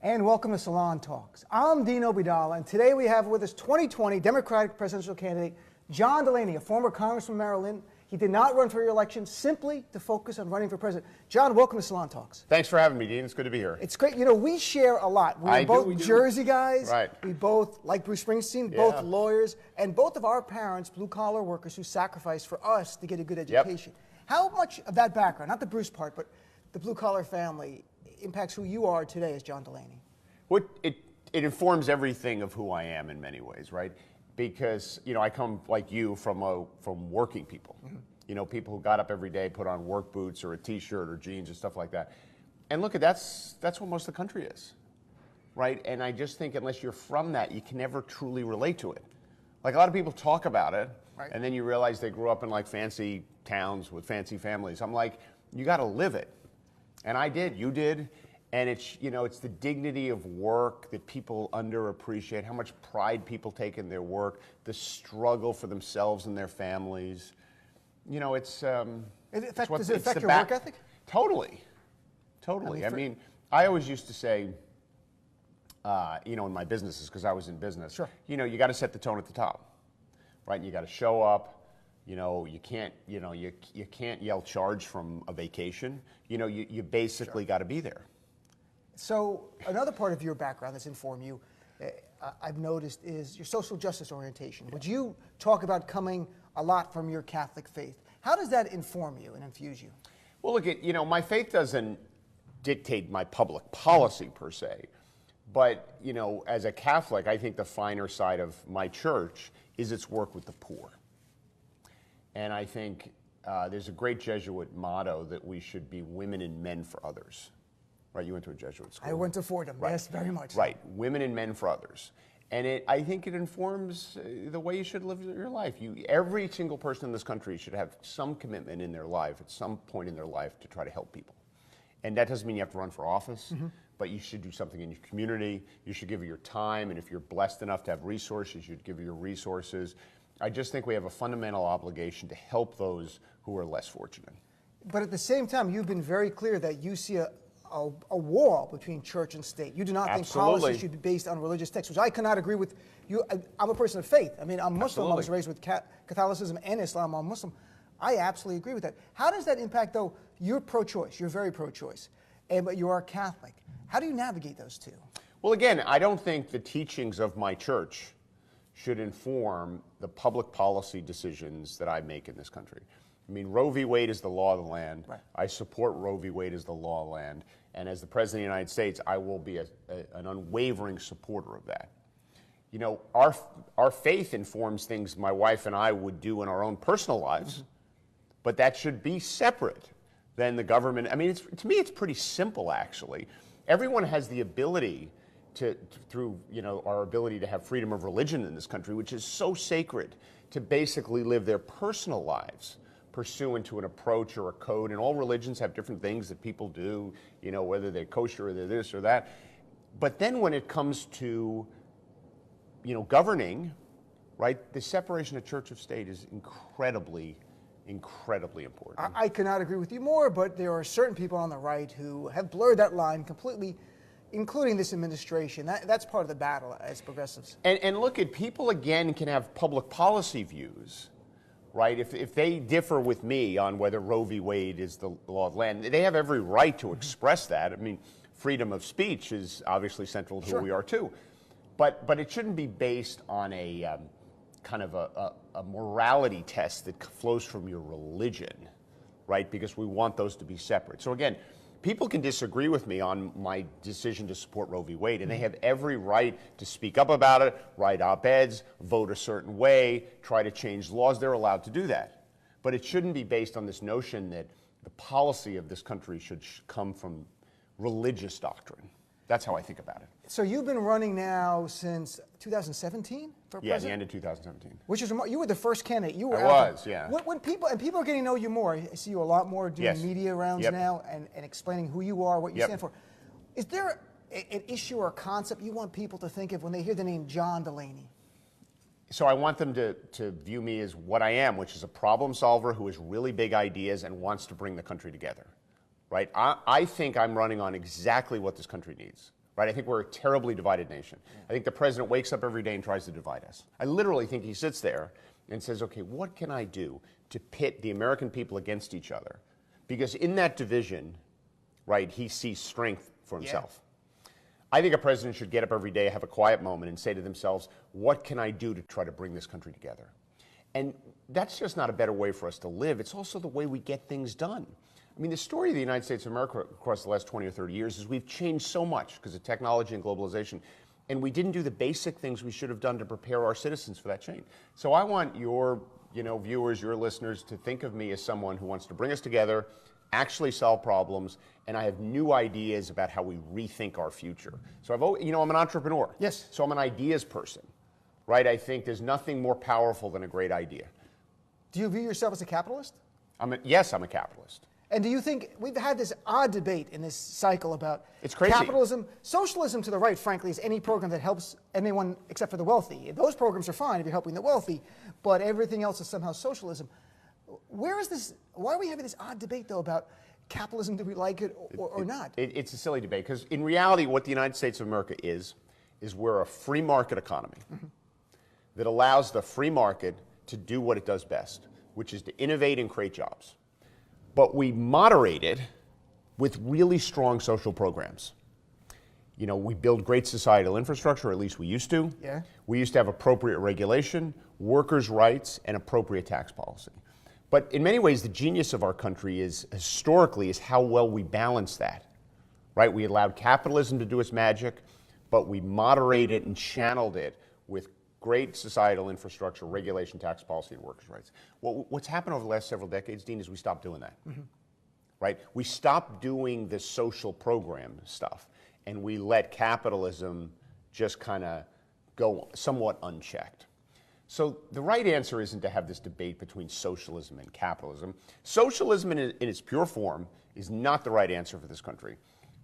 And welcome to Salon Talks. I'm Dean Obeidallah, and today we have with us 2020 Democratic presidential candidate John Delaney, a former congressman from Maryland. He did not run for re-election simply to focus on running for president. John, welcome to Salon Talks. Thanks for having me, Dean. It's good to be here. It's great. You know, we share a lot. We're both Jersey guys. Right. We both, like Bruce Springsteen, both lawyers, and both of our parents, blue-collar workers who sasacrificed for us to get a good education. How much of that background, not the Bruce part, but the blue-collar family, impacts who you are today as John Delaney? Well, it informs everything of who I am in many ways, right? Because, you know, I come, like you, from working people. Mm-hmm. You know, people who got up every day, put on work boots or a T-shirt or jeans and stuff like that. And look, that's what most of the country is, right? And I just think unless you're from that, you can never truly relate to it. Like, a lot of people talk about it, right, and then you realize they grew up in, like, fancy towns with fancy families. I'm like, you got to live it. And I did, you did. And it's, you know, it's the dignity of work that people underappreciate, how much pride people take in their work, the struggle for themselves and their families. You know, it's... does it affect your work ethic? Totally. Totally. I mean, I always used to say, you know, in my businesses, because I was in business, sure, you know, you got to set the tone at the top, right? And you got to show up. You know, you can't yell charge from a vacation. You know, you basically got to be there. So another part of your background that's informed you, I've noticed, is your social justice orientation. Would you talk about coming a lot from your Catholic faith? How does that inform you and infuse you? Well, look, you know, my faith doesn't dictate my public policy per se, but, you know, as a Catholic, I think the finer side of my church is its work with the poor. And I think there's a great Jesuit motto that we should be women and men for others. Right, you went to a Jesuit school. I went to Fordham, right. Yes, very much. Right, women and men for others. And I think it informs the way you should live your life. Every single person in this country should have some commitment in their life at some point in their life to try to help people. And that doesn't mean you have to run for office, but you should do something in your community. You should give your time, and if you're blessed enough to have resources, you should give your resources. I just think we have a fundamental obligation to help those who are less fortunate. But at the same time, you've been very clear that you see a wall between church and state. You do not think policy should be based on religious texts, which I cannot agree with. I'm a person of faith. I mean, I'm Muslim. I was raised with Catholicism and Islam. I'm Muslim. I absolutely agree with that. How does that impact, though? You're pro-choice. You're very pro-choice, but you are Catholic. How do you navigate those two? Well, again, I don't think the teachings of my church should inform the public policy decisions that I make in this country. I mean, Roe v. Wade is the law of the land. Right. I support Roe v. Wade as the law of the land. And as the President of the United States, I will be an unwavering supporter of that. You know, our faith informs things my wife and I would do in our own personal lives, but that should be separate than the government. I mean, to me, it's pretty simple, actually. Everyone has the ability through, you know, our ability to have freedom of religion in this country, which is so sacred, to basically live their personal lives pursuant to an approach or a code. And all religions have different things that people do, you know, whether they're kosher or they're this or that. But then when it comes to, you know, governing, right, the separation of church of state is incredibly important. I cannot agree with you more, but there are certain people on the right who have blurred that line completely, including this administration. That's part of the battle as progressives. And look, at people, again, can have public policy views, right? If they differ with me on whether Roe v. Wade is the law of the land, they have every right to express that. I mean, freedom of speech is obviously central to who we are too. But it shouldn't be based on a kind of a morality test that flows from your religion, right? Because we want those to be separate. So again, people can disagree with me on my decision to support Roe v. Wade, and they have every right to speak up about it, write op-eds, vote a certain way, try to change laws. They're allowed to do that. But it shouldn't be based on this notion that the policy of this country should come from religious doctrine. That's how I think about it. So you've been running now since 2017 for president? Yeah, the end of 2017. Which is, you were the first candidate. You were yeah. When people are getting to know you more, I see you a lot more doing media rounds now and explaining who you are, what you stand for. Is there an issue or a concept you want people to think of when they hear the name John Delaney? So I want them to view me as what I am, which is a problem solver who has really big ideas and wants to bring the country together, right? I think I'm running on exactly what this country needs, right? I think we're a terribly divided nation. I think the president wakes up every day and tries to divide us. I literally think he sits there and says, okay, what can I do to pit the American people against each other? Because in that division, right, he sees strength for himself. I think a president should get up every day, have a quiet moment, and say to themselves, what can I do to try to bring this country together? And that's just not a better way for us to live. It's also the way we get things done. I mean, the story of the United States of America across the last 20 or 30 years is we've changed so much because of technology and globalization, and we didn't do the basic things we should have done to prepare our citizens for that change. So I want your viewers, your listeners, to think of me as someone who wants to bring us together, actually solve problems, and I have new ideas about how we rethink our future. So I'm an entrepreneur. Yes. So I'm an ideas person, right? I think there's nothing more powerful than a great idea. Do you view yourself as a capitalist? Yes, I'm a capitalist. And do you think, we've had this odd debate in this cycle about it's crazy. Capitalism, socialism to the right, frankly, is any program that helps anyone except for the wealthy. Those programs are fine if you're helping the wealthy, but everything else is somehow socialism. Why are we having this odd debate, though, about capitalism? Do we like it or not? It's a silly debate, because in reality, what the United States of America is we're a free market economy that allows the free market to do what it does best, which is to innovate and create jobs. But we moderate it with really strong social programs. You know, we build great societal infrastructure, or at least we used to. Yeah. We used to have appropriate regulation, workers' rights, and appropriate tax policy. But in many ways, the genius of our country historically is how well we balance that, right? We allowed capitalism to do its magic, but we moderated and channeled it with great societal infrastructure, regulation, tax policy, and workers' rights. What's happened over the last several decades, Dean, is we stopped doing that, right? We stopped doing the social program stuff, and we let capitalism just kind of go somewhat unchecked. So the right answer isn't to have this debate between socialism and capitalism. Socialism in its pure form is not the right answer for this country.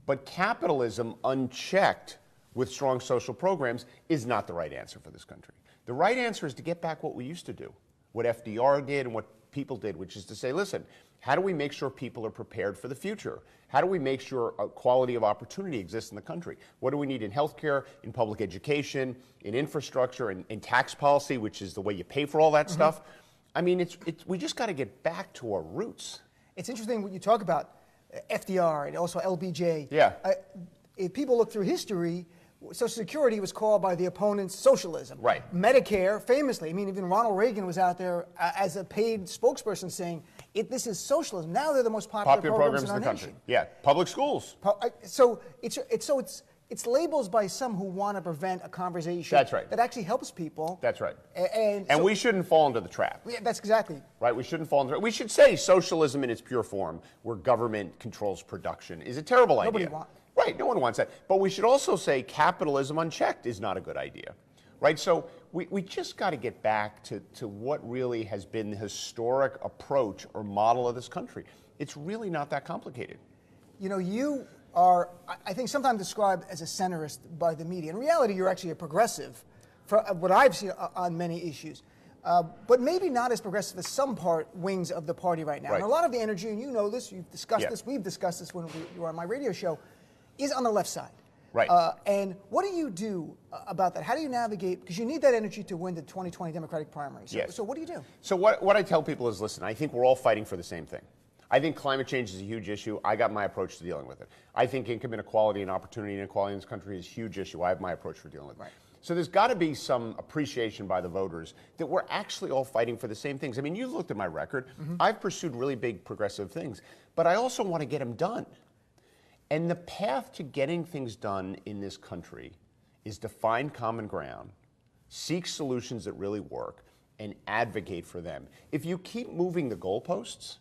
But capitalism unchecked with strong social programs is not the right answer for this country. The right answer is to get back what we used to do, what FDR did and what people did, which is to say, listen, how do we make sure people are prepared for the future? How do we make sure a quality of opportunity exists in the country? What do we need in healthcare, in public education, in infrastructure, in tax policy, which is the way you pay for all that stuff? I mean, we just got to get back to our roots. It's interesting when you talk about FDR and also LBJ. Yeah. If people look through history, Social Security was called by the opponents socialism. Right. Medicare, famously, I mean, even Ronald Reagan was out there as a paid spokesperson saying, this is socialism. Now they're the most popular programs in our country. nation. Yeah, public schools. So it's labels by some who want to prevent a conversation. That's right. That actually helps people. That's right. And so, we shouldn't fall into the trap. Yeah, that's exactly. Right, we shouldn't fall into the trap. We should say socialism in its pure form, where government controls production, is a terrible idea. Nobody wants. Right, no one wants that. But we should also say capitalism unchecked is not a good idea. Right, so we just got to get back to what really has been the historic approach or model of this country. It's really not that complicated. You know, you are, I think, sometimes described as a centrist by the media. In reality, you're actually a progressive, for what I've seen on many issues. But maybe not as progressive as some wings of the party right now. Right. And a lot of the energy, and you know this, you've discussed this, we've discussed this when you were on my radio show, is on the left side. Right. And what do you do about that? How do you navigate? Because you need that energy to win the 2020 Democratic primary. So what do you do? So what I tell people is, listen, I think we're all fighting for the same thing. I think climate change is a huge issue. I got my approach to dealing with it. I think income inequality and opportunity inequality in this country is a huge issue. I have my approach for dealing with it. Right. So there's got to be some appreciation by the voters that we're actually all fighting for the same things. I mean, you've looked at my record. I've pursued really big progressive things, but I also want to get them done. And the path to getting things done in this country is to find common ground, seek solutions that really work, and advocate for them. If you keep moving the goalposts,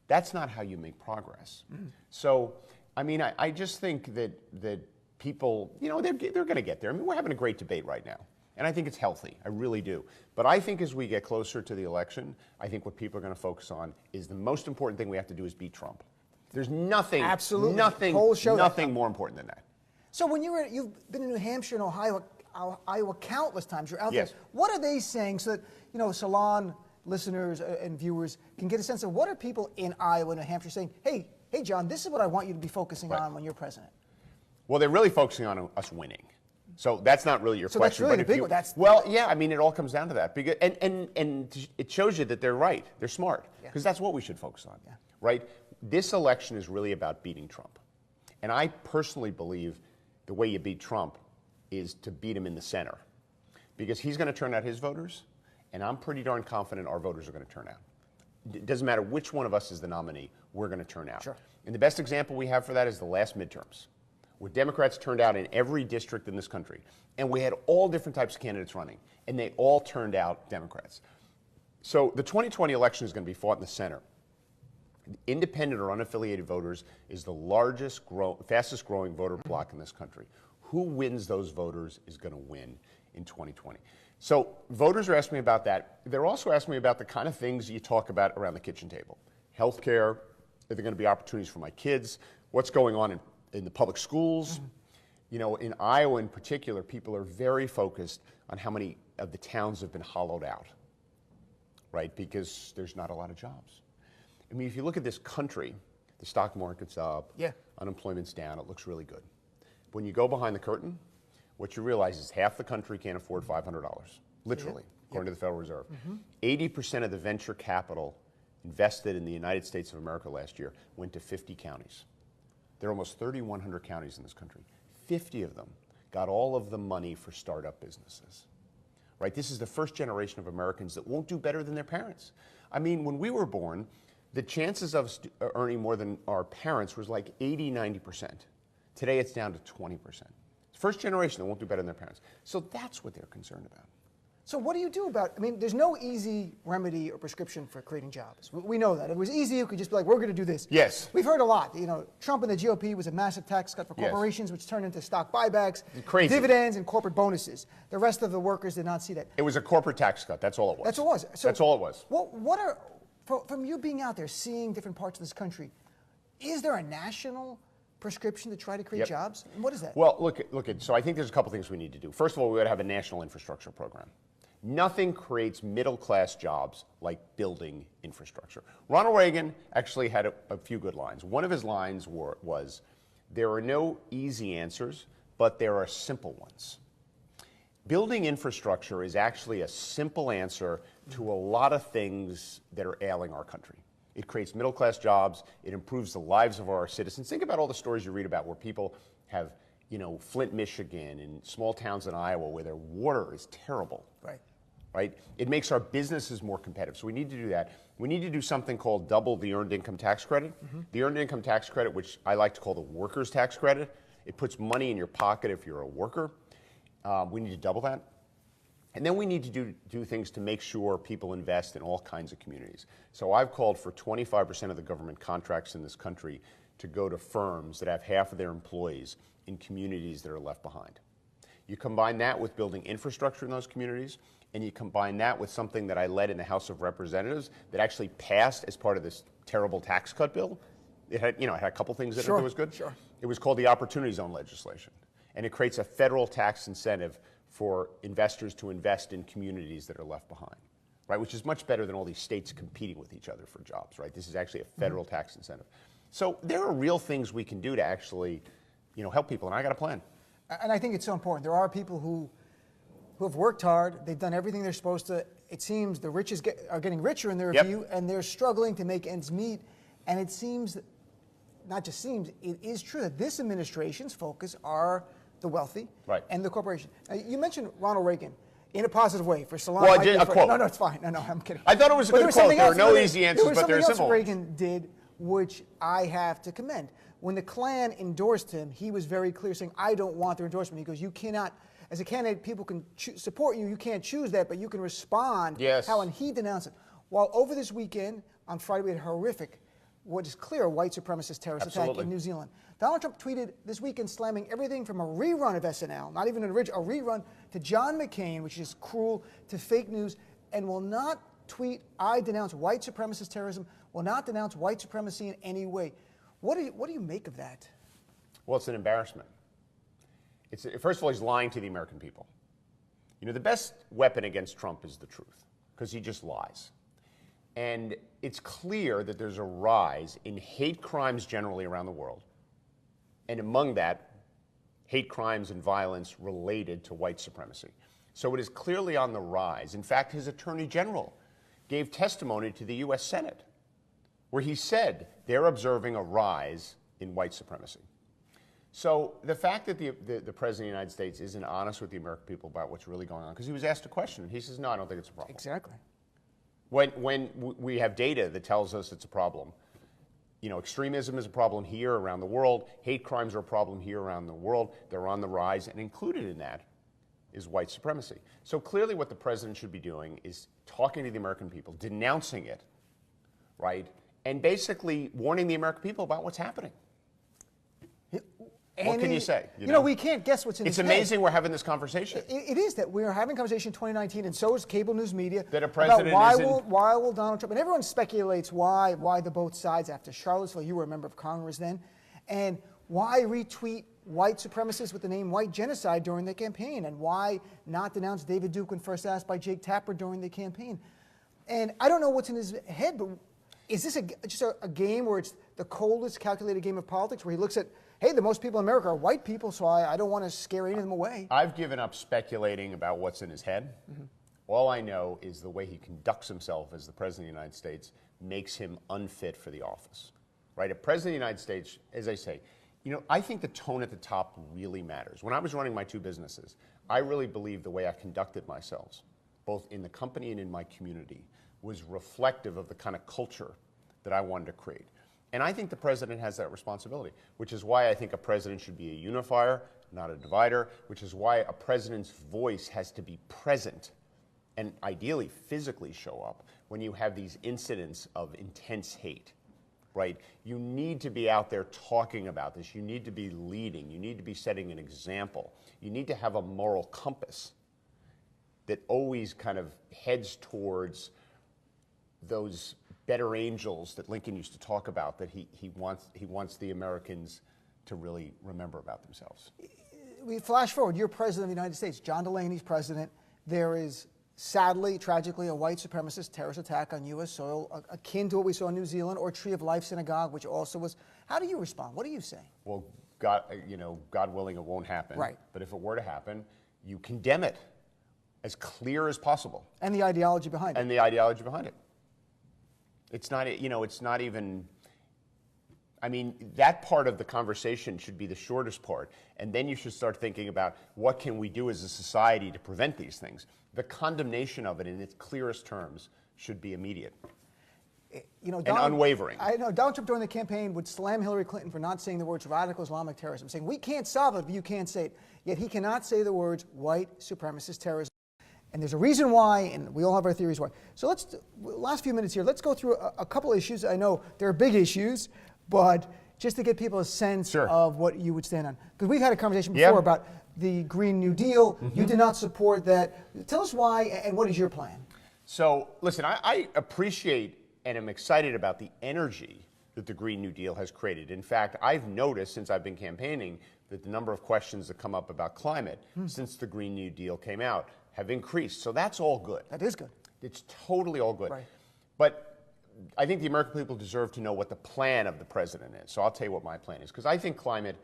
that's not how you make progress. So, I mean, I just think that people, you know, they're going to get there. I mean, we're having a great debate right now, and I think it's healthy. I really do. But I think as we get closer to the election, I think what people are going to focus on is the most important thing we have to do is beat Trump. There's nothing more important than that. So when you've been in New Hampshire and Iowa countless times, you're out there. What are they saying so that, you know, Salon listeners and viewers can get a sense of what are people in Iowa and New Hampshire saying, hey, John, this is what I want you to be focusing on when you're president? Well, they're really focusing on us winning. So that's not really your so question. That's really but the big one. Well, yeah, I mean, it all comes down to that. Because, and it shows you that they're right. They're smart. Because that's what we should focus on. Yeah. Right? This election is really about beating Trump. And I personally believe the way you beat Trump is to beat him in the center. Because he's going to turn out his voters, and I'm pretty darn confident our voters are going to turn out. It doesn't matter which one of us is the nominee, we're going to turn out. Sure. And the best example we have for that is the last midterms, where Democrats turned out in every district in this country. And we had all different types of candidates running, and they all turned out Democrats. So the 2020 election is going to be fought in the center. Independent or unaffiliated voters is the largest, fastest growing voter bloc in this country. Who wins those voters is going to win in 2020. So voters are asking me about that. They're also asking me about the kind of things you talk about around the kitchen table. Healthcare, are there going to be opportunities for my kids? What's going on in the public schools? You know, in Iowa in particular, people are very focused on how many of the towns have been hollowed out, right? Because there's not a lot of jobs. I mean, if you look at this country, the stock market's up, unemployment's down, it looks really good. When you go behind the curtain, what you realize is half the country can't afford $500, literally, according to the Federal Reserve. 80% of the venture capital invested in the United States of America last year went to 50 counties. There are almost 3,100 counties in this country. 50 of them got all of the money for startup businesses. Right? This is the first generation of Americans that won't do better than their parents. I mean, when we were born, the chances of earning more than our parents was like 80, 90%. Today it's down to 20%. First generation that won't do better than their parents. So that's what they're concerned about. So what do you do about, I mean, there's no easy remedy or prescription for creating jobs. We know that. If it was easy, you could just be like, we're going to do this. Yes. We've heard a lot. You know, Trump and the GOP was a massive tax cut for corporations, which turned into stock buybacks, dividends, and corporate bonuses. The rest of the workers did not see that. It was a corporate tax cut. That's all it was. That's all it was. So that's all it was. What are, from you being out there, seeing different parts of this country, is there a national prescription to try to create jobs? And what is that? Well, look at, so I think there's a couple things we need to do. First of all, we ought to have a national infrastructure program. Nothing creates middle-class jobs like building infrastructure. Ronald Reagan actually had a few good lines. One of his lines was, there are no easy answers, but there are simple ones. Building infrastructure is actually a simple answer to a lot of things that are ailing our country. It creates middle-class jobs. It improves the lives of our citizens. Think about all the stories you read about where people have, you know, Flint, Michigan, and small towns in Iowa where their water is terrible. Right? It makes our businesses more competitive. So we need to do that. We need to do something called double the earned income tax credit. The earned income tax credit, which I like to call the workers' tax credit, it puts money in your pocket if you're a worker. We need to double that. And then we need to do things to make sure people invest in all kinds of communities. So I've called for 25% of the government contracts in this country to go to firms that have half of their employees in communities that are left behind. You combine that with building infrastructure in those communities, and you combine that with something that I led in the House of Representatives that actually passed as part of this terrible tax cut bill. It had, you know, it had a couple things in it that was good. It was called the Opportunity Zone legislation, and it creates a federal tax incentive for investors to invest in communities that are left behind, right? Which is much better than all these states competing with each other for jobs, right? This is actually a federal tax incentive. So there are real things we can do to actually, you know, help people, and I got a plan. And I think it's so important. There are people who have worked hard. They've done everything they're supposed to. It seems the rich are getting richer in their view, and they're struggling to make ends meet. And it seems, not just seems, it is true that this administration's focus are the wealthy and the corporation. Now, you mentioned Ronald Reagan in a positive way for Salon. Well, I did a quote. No, it's fine. No, I'm kidding. I thought it was a good quote. There are no easy answers, but there are simple ones. Reagan did, which I have to commend. When the Klan endorsed him, he was very clear, saying, I don't want their endorsement. He goes, you cannot, as a candidate, people can support you. You can't choose that, but you can respond. How, and he denounced it. While over this weekend, on Friday, we had a horrific, what is clear, a white supremacist terrorist attack in New Zealand. Donald Trump tweeted this weekend slamming everything from a rerun of SNL, not even an original, a rerun, to John McCain, which is cruel, to fake news, and will not tweet, I denounce white supremacist terrorism, will not denounce white supremacy in any way. What do you make of that? Well, it's an embarrassment. First of all, he's lying to the American people. You know, the best weapon against Trump is the truth, because he just lies. And it's clear that there's a rise in hate crimes generally around the world. And among that, hate crimes and violence related to white supremacy. So it is clearly on the rise. In fact, his attorney general gave testimony to the U.S. Senate where he said they're observing a rise in white supremacy. So the fact that the President of the United States isn't honest with the American people about what's really going on, because he was asked a question, and he says, no, I don't think it's a problem. Exactly. When we have data that tells us it's a problem, you know, extremism is a problem here around the world, hate crimes are a problem here around the world, they're on the rise, and included in that is white supremacy. So clearly what the President should be doing is talking to the American people, denouncing it, right, and basically warning the American people about what's happening. What can you say? You know, we can't guess what's in his head. It's amazing we're having this conversation. It is that we're having a conversation in 2019, and so is cable news media, that a president about why will Donald Trump, and everyone speculates why the both sides after Charlottesville, you were a member of Congress then, and why retweet white supremacists with the name white genocide during the campaign, and why not denounce David Duke when first asked by Jake Tapper during the campaign. And I don't know what's in his head, but is this just a game where it's the coldest calculated game of politics, where he looks at, hey, the most people in America are white people, so I don't want to scare any of them away? I've given up speculating about what's in his head. Mm-hmm. All I know is the way he conducts himself as the President of the United States makes him unfit for the office, right? A President of the United States, as I say, you know, I think the tone at the top really matters. When I was running my two businesses, I really believed the way I conducted myself, both in the company and in my community, was reflective of the kind of culture that I wanted to create. And I think the president has that responsibility, which is why I think a president should be a unifier, not a divider, which is why a president's voice has to be present and ideally physically show up when you have these incidents of intense hate, right? You need to be out there talking about this. You need to be leading. You need to be setting an example. You need to have a moral compass that always kind of heads towards those better angels that Lincoln used to talk about, that he wants the Americans to really remember about themselves. We flash forward, you're President of the United States, John Delaney's president. There is, sadly, tragically, a white supremacist terrorist attack on U.S. soil, akin to what we saw in New Zealand, or Tree of Life Synagogue, which also was. How do you respond? What do you say? Well, God willing, it won't happen. Right. But if it were to happen, you condemn it as clear as possible. And the ideology behind it. And the ideology behind it. It's not, you know, it's not even, I mean, that part of the conversation should be the shortest part. And then you should start thinking about what can we do as a society to prevent these things. The condemnation of it in its clearest terms should be immediate. You know, and unwavering. I know Donald Trump during the campaign would slam Hillary Clinton for not saying the words radical Islamic terrorism, saying we can't solve it if you can't say it. Yet he cannot say the words white supremacist terrorism. And there's a reason why, and we all have our theories why. So let's, last few minutes here, let's go through a couple issues. I know they're big issues, but just to give people a sense of what you would stand on. Because we've had a conversation before about the Green New Deal. Mm-hmm. You did not support that. Tell us why, and what is your plan? So, listen, I appreciate and am excited about the energy that the Green New Deal has created. In fact, I've noticed since I've been campaigning that the number of questions that come up about climate since the Green New Deal came out have increased. So that's all good. That is good. It's totally all good. Right. But I think the American people deserve to know what the plan of the president is. So I'll tell you what my plan is, because I think climate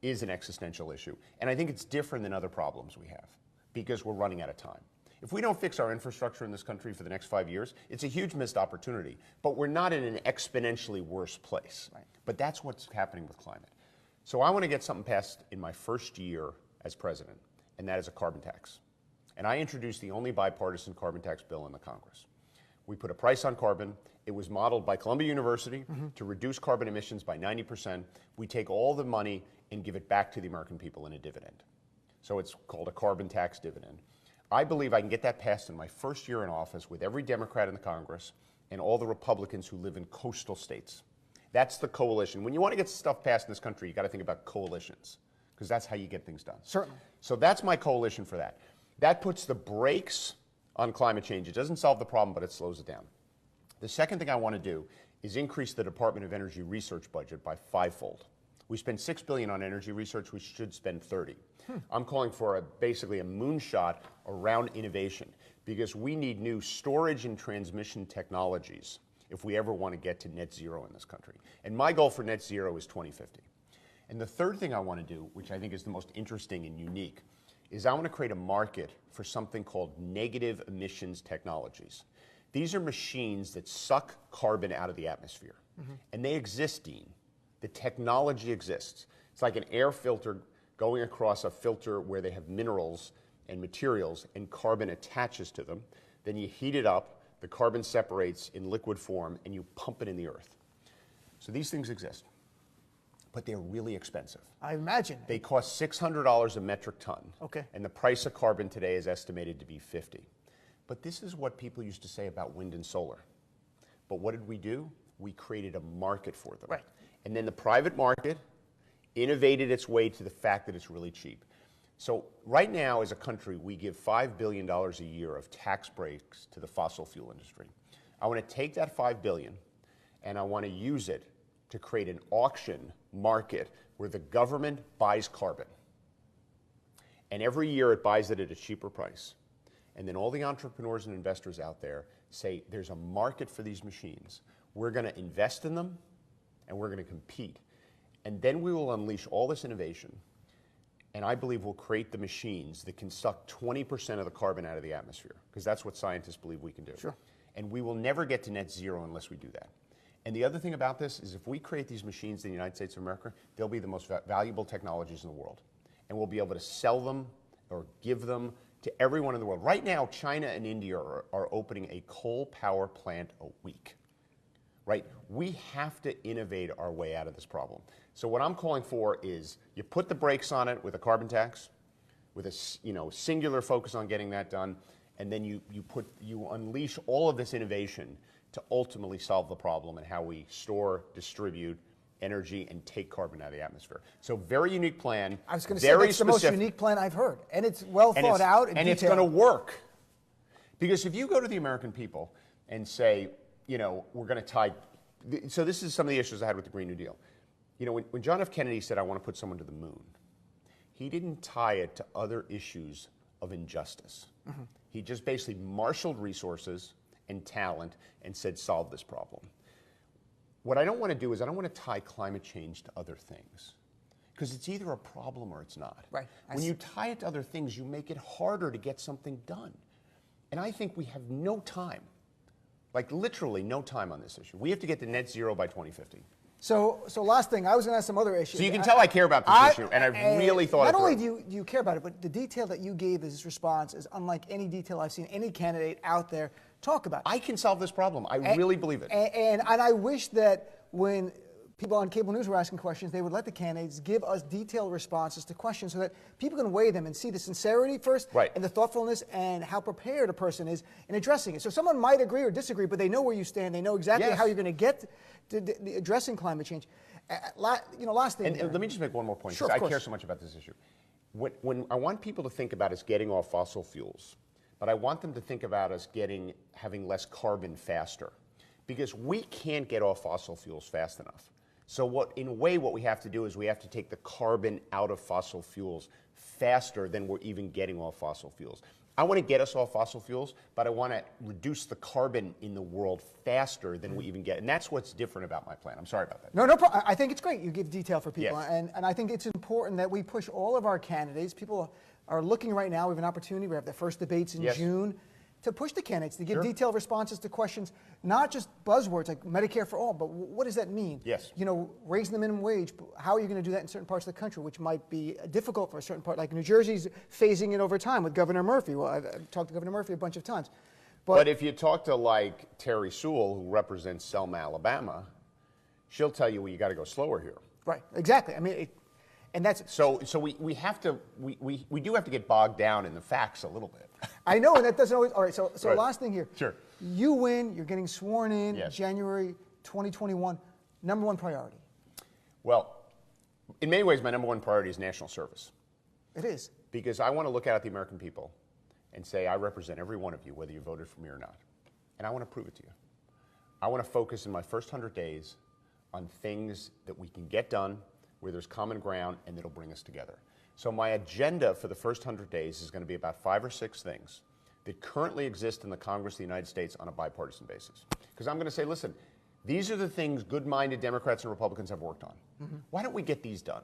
is an existential issue. And I think it's different than other problems we have, because we're running out of time. If we don't fix our infrastructure in this country for the next 5 years, it's a huge missed opportunity. But we're not in an exponentially worse place. Right. But that's what's happening with climate. So I want to get something passed in my first year as president, and that is a carbon tax. And I introduced the only bipartisan carbon tax bill in the Congress. We put a price on carbon. It was modeled by Columbia University to reduce carbon emissions by 90%. We take all the money and give it back to the American people in a dividend. So it's called a carbon tax dividend. I believe I can get that passed in my first year in office with every Democrat in the Congress and all the Republicans who live in coastal states. That's the coalition. When you want to get stuff passed in this country, you got to think about coalitions, because that's how you get things done. Certainly. So that's my coalition for that. That puts the brakes on climate change. It doesn't solve the problem, but it slows it down. The second thing I want to do is increase the Department of Energy research budget by 5-fold. We spend $6 billion on energy research. We should spend 30. I'm calling for basically a moonshot around innovation, because we need new storage and transmission technologies if we ever want to get to net zero in this country. And my goal for net zero is 2050. And the third thing I want to do, which I think is the most interesting and unique, is I want to create a market for something called negative emissions technologies. These are machines that suck carbon out of the atmosphere. And they exist, Dean. The technology exists. It's like an air filter going across a filter where they have minerals and materials and carbon attaches to them. Then you heat it up, the carbon separates in liquid form, and you pump it in the earth. So these things exist. But they're really expensive. I imagine. They cost $600 a metric ton. Okay. And the price of carbon today is estimated to be $50. But this is what people used to say about wind and solar. But what did we do? We created a market for them. Right. And then the private market innovated its way to the fact that it's really cheap. So right now, as a country, we give $5 billion a year of tax breaks to the fossil fuel industry. I want to take that $5 billion and I want to use it to create an auction market where the government buys carbon. And every year it buys it at a cheaper price. And then all the entrepreneurs and investors out there say, there's a market for these machines. We're going to invest in them and we're going to compete. And then we will unleash all this innovation. And I believe we'll create the machines that can suck 20% of the carbon out of the atmosphere, because that's what scientists believe we can do. Sure. And we will never get to net zero unless we do that. And the other thing about this is if we create these machines in the United States of America, they'll be the most valuable technologies in the world. And we'll be able to sell them or give them to everyone in the world. Right now, China and India are opening a coal power plant a week. Right? We have to innovate our way out of this problem. So what I'm calling for is you put the brakes on it with a carbon tax, with a singular focus on getting that done, and then you unleash all of this innovation to ultimately solve the problem and how we store, distribute energy, and take carbon out of the atmosphere. So very unique plan. I was going to say that's the most unique plan I've heard, and it's well thought out and it's going to work. Because if you go to the American people and say, we're going to tie. So this is some of the issues I had with the Green New Deal. When John F. Kennedy said, I want to put someone to the moon, he didn't tie it to other issues of injustice. He just basically marshaled resources and talent and said, solve this problem. What I don't want to do is I don't want to tie climate change to other things, because it's either a problem or it's not. Right. When you tie it to other things, you make it harder to get something done. And I think we have no time. Like literally no time on this issue. We have to get to net zero by 2050. So last thing, I was going to ask some other issues. So you can tell I care about this issue, and I really thought not only do you care about it, but the detail that you gave as this response is unlike any detail I've seen any candidate out there talk about. I can solve this problem. I really believe it. And I wish that when people on cable news were asking questions, they would let the candidates give us detailed responses to questions so that people can weigh them and see the sincerity first, right, and the thoughtfulness and how prepared a person is in addressing it. So someone might agree or disagree, but they know where you stand. They know exactly how you're going to get to addressing climate change. Last thing. And let me just make one more point, Sure, because I care so much about this issue. When I want people to think about us getting off fossil fuels, but I want them to think about us having less carbon faster, because we can't get off fossil fuels fast enough. So in a way, what we have to do is we have to take the carbon out of fossil fuels faster than we're even getting off fossil fuels. I want to get us off fossil fuels, but I want to reduce the carbon in the world faster than we even get. And that's what's different about my plan. I'm sorry about that. No problem. I think it's great you give detail for people. Yes. And I think it's important that we push all of our candidates. People are looking right now. We have an opportunity. We have the first debates in June. To push the candidates to give detailed responses to questions, not just buzzwords like Medicare for all, but what does that mean? Yes. Raising the minimum wage, how are you going to do that in certain parts of the country, which might be difficult for a certain part, like New Jersey's phasing it over time with Governor Murphy. Well, I've talked to Governor Murphy a bunch of times. But if you talk to like Terry Sewell, who represents Selma, Alabama, she'll tell you, well, you got to go slower here. Right, exactly. I mean, and that's so we have to we do have to get bogged down in the facts a little bit. I know, and that doesn't always. All right, so right. Last thing here. Sure. You win. You're getting sworn in January 2021. Number one priority. Well, in many ways, my number one priority is national service. It is. Because I want to look out at the American people and say, I represent every one of you, whether you voted for me or not. And I want to prove it to you. I want to focus in my first 100 days on things that we can get done, where there's common ground, and that'll bring us together. So my agenda for the first 100 days is going to be about 5 or 6 things that currently exist in the Congress of the United States on a bipartisan basis. Because I'm going to say, listen, These are the things good-minded Democrats and Republicans have worked on. Why don't we get these done?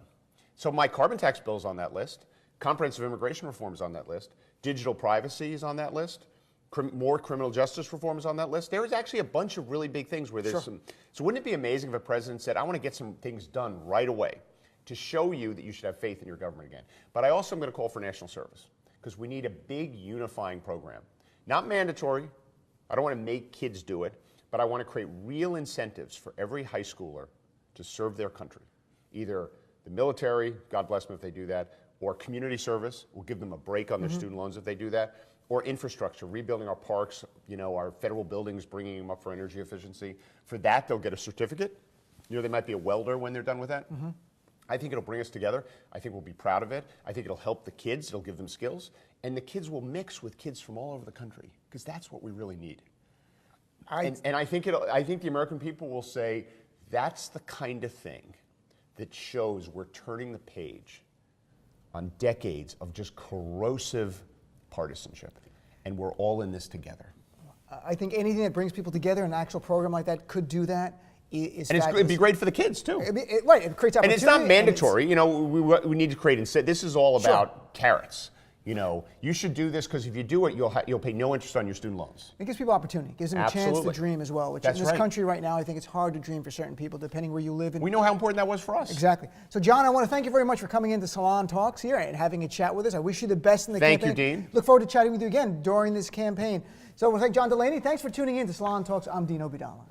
So my carbon tax bill is on that list. Comprehensive immigration reform is on that list. Digital privacy is on that list. More criminal justice reform is on that list. There is actually a bunch of really big things where there's some. So wouldn't it be amazing if a president said, I want to get some things done right away to show you that you should have faith in your government again. But I also am going to call for national service because we need a big unifying program. Not mandatory. I don't want to make kids do it, but I want to create real incentives for every high schooler to serve their country. Either the military, God bless them if they do that, or community service, we'll give them a break on their student loans if they do that, or infrastructure, rebuilding our parks, our federal buildings, bringing them up for energy efficiency. For that, they'll get a certificate. They might be a welder when they're done with that. I think it'll bring us together. I think we'll be proud of it. I think it'll help the kids. It'll give them skills. And the kids will mix with kids from all over the country because that's what we really need. And I think the American people will say, that's the kind of thing that shows we're turning the page on decades of just corrosive partisanship, and we're all in this together. I think anything that brings people together, an actual program like that could do that. It'd be great for the kids too. Right, it creates opportunity. And it's not mandatory. We need to create incentives. This is all about carrots. You should do this because if you do it, you'll pay no interest on your student loans. It gives people opportunity. It gives them a chance to dream as well, which in this country right now, I think it's hard to dream for certain people, depending where you live. We know how important that was for us. Exactly. So, John, I want to thank you very much for coming into Salon Talks here and having a chat with us. I wish you the best in the campaign. Thank you, Dean. Look forward to chatting with you again during this campaign. So, we'll thank John Delaney. Thanks for tuning in to Salon Talks. I'm Dean Obeidallah.